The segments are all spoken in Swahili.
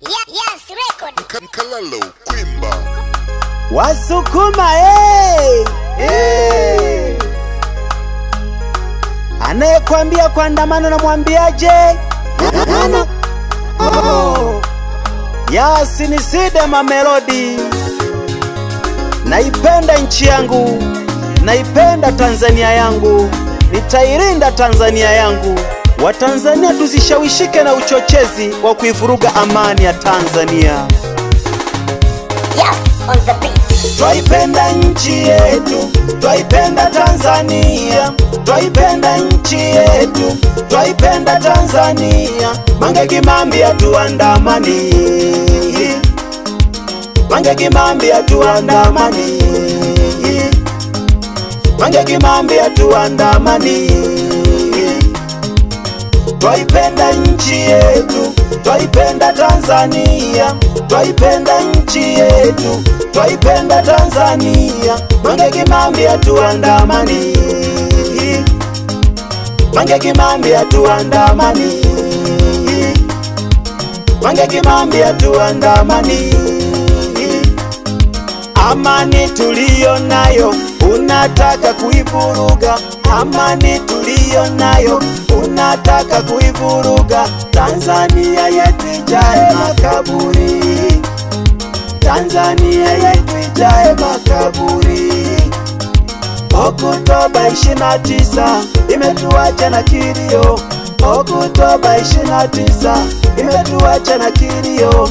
Yes, record. Mkalalo, Kwimba. Wasukuma, anayekwambia kuandamana na mwambiaje? Yasi ni Side Mamelodi. Naipenda nchi yangu, naipenda Tanzania yangu, nitailinda Tanzania yangu. Watanzania tusishawishike na uchochezi wa kuivuruga amani ya Tanzania. Yes, on the beat. Twaipenda nchi yetu, twaipenda Tanzania, twaipenda nchi yetu, twaipenda Tanzania. Mange Kimambi atuandamani, Mange Kimambi atuandamani, Mange Kimambi atuandamani. Twaipenda nchi yetu, twaipenda Tanzania, twaipenda nchi yetu, twaipenda Tanzania. Mange Kimambi atuandamani, Mange Kimambi atuandamani, Mange Kimambi atuandamani. Amani tuliyo nayo unataka kuivuruga, amani tuliyo nayo unataka kuivuruga. Tanzania yetu ijae makaburi, Tanzania yetu ijae makaburi. Oktoba 29 imetuacha na kilio, Oktoba 29 imetuacha na kilio.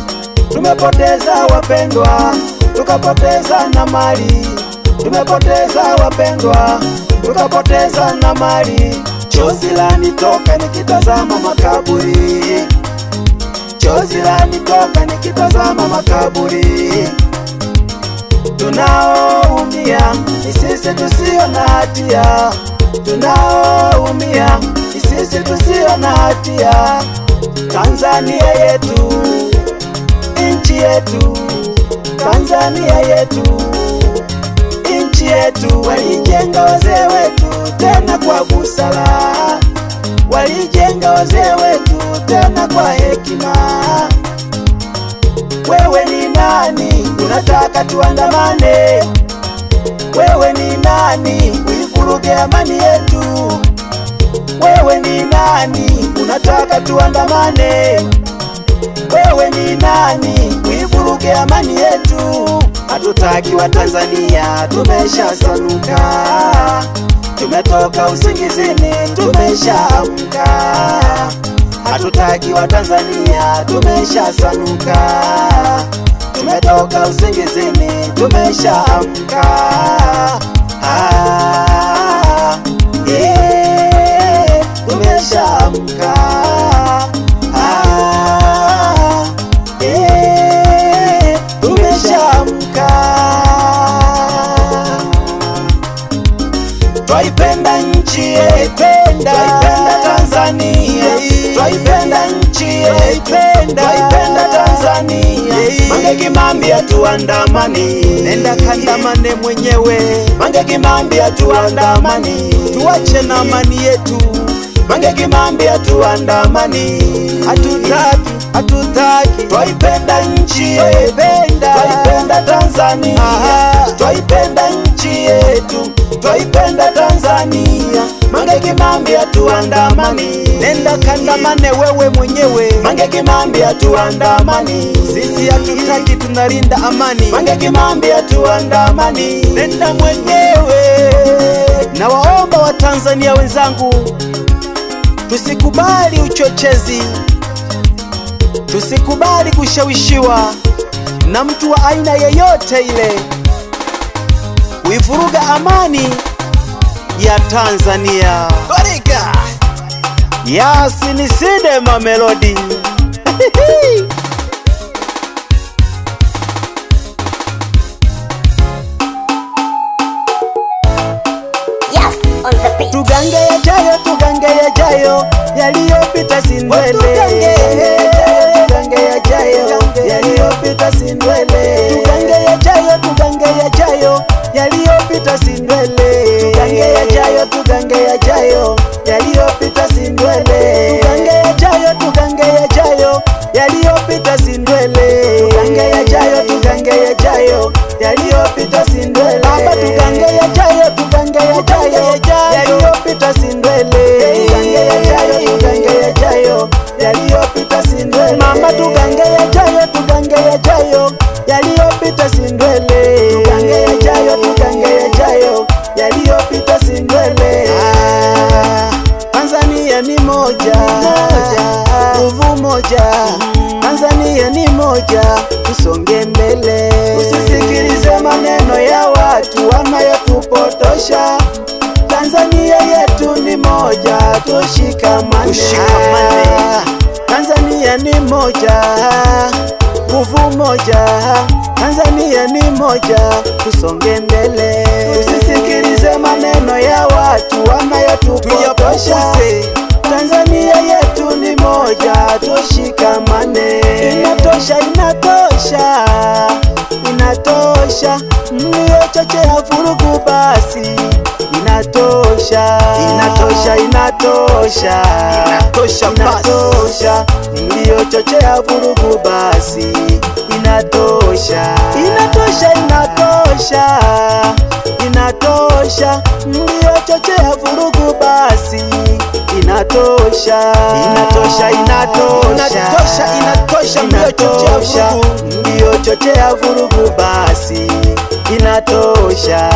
Tumepoteza wapendwa, tukapoteza na mali, tumepoteza wapendwa, tukapoteza na mali. Chozi lanitoka nikitazama makaburi, chozi lanitoka nikitazama makaburi. Tunaoumia ni sisi tusio na hatia, tunaoumia ni sisi tusio na hatia. Tanzania yetu, nchi yetu, Tanzania yetu, nchi yetu. Walijenga wazee wetu tena kwa busara, walijenga wazee wetu tena kwa hekima. Wewe ni nani unataka tuandamane? Wewe ni nani uivuruge amani yetu? Wewe ni nani unataka tuandamane? Wewe ni nani uivuruge amani yetu? Hatutaki wa Tanzania, tumeshasanuka, tumetoka usingizini, tumeshaamka. Hatutaki wa Tanzania, tumeshasanuka, tumetoka usingizini, tumeshaamka. Tumeshaamka. Tumeshaamka. Twaipenda nchi yetu, twaipenda Tanzania, twaipenda nchi yetu, twaipenda Tanzania. Mange Kimambi atuandamani, nenda kandamane mwenyewe. Mange Kimambi atuandamani, tuache na amani yetu. Mange Kimambi atuandamani, hatutaki, hatutaki. Twaipenda nchi yetu, twaipenda Tanzania, twaipenda nchi yetu, twaipenda Tanzania. Mange Kimambi atuandamani, nenda kandamane wewe mwenyewe. Mange Kimambi atuandamani, sisi hatutaki, tunalinda amani. Mange Kimambi atuandamani, nenda mwenyewe. Na waomba wa Tanzania wenzangu, tusikubali uchochezi, tusikubali kushawishiwa na mtu wa aina yeyote ile kuivuruga amani ya Tanzania. Barika. Yasi ni Side Mamelodi. Yes, on the beat. Tugange yajayo, tugange yajayo, yaliyopita si ndwele. Tugange yajayo, yaliyopita si ndwele. Tugange yajayo, tugange yajayo, yaliyopita si ndwele. Tugange yajayo, tugange yajayo, yaliyopita si ndwele. Tugange yajayo, tugange yajayo, yaliyopita yajayo, tugange yajayo, yaliyopita si ndwele. Tugange yajayo, tugange yajayo, yaliyopita si ndwele. Tanzania ni moja, nguvu moja. Tanzania ni moja, tusonge mbele. Usisikilize maneno ya watu wanayotupotosha. Tanzania yetu ni moja, tushikamane. Tanzania ni moja, nguvu moja. Tanzania ni moja, tusonge mbele. Usisikilize maneno ya watu wanayotupotosha. Tanzania yetu ni moja, tushikamane. Inatosha, inatosha, inatosha, mliochochea vurugu basi. Inatosha, inatosha, inatosha, inatosha, inatosha, mliochochea vurugu basi. Inatosha, inatosha, inatosha, inatosha, mliochochea vurugu basi. Inatosha, inatosha, inatosha, inatosha, inatosha, mliochochea vurugu basi. Inatosha.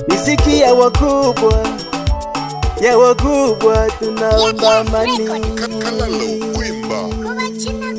Miziki ya wakubwa, tunaomba amani. Kalalo Kwimba. Kwa majina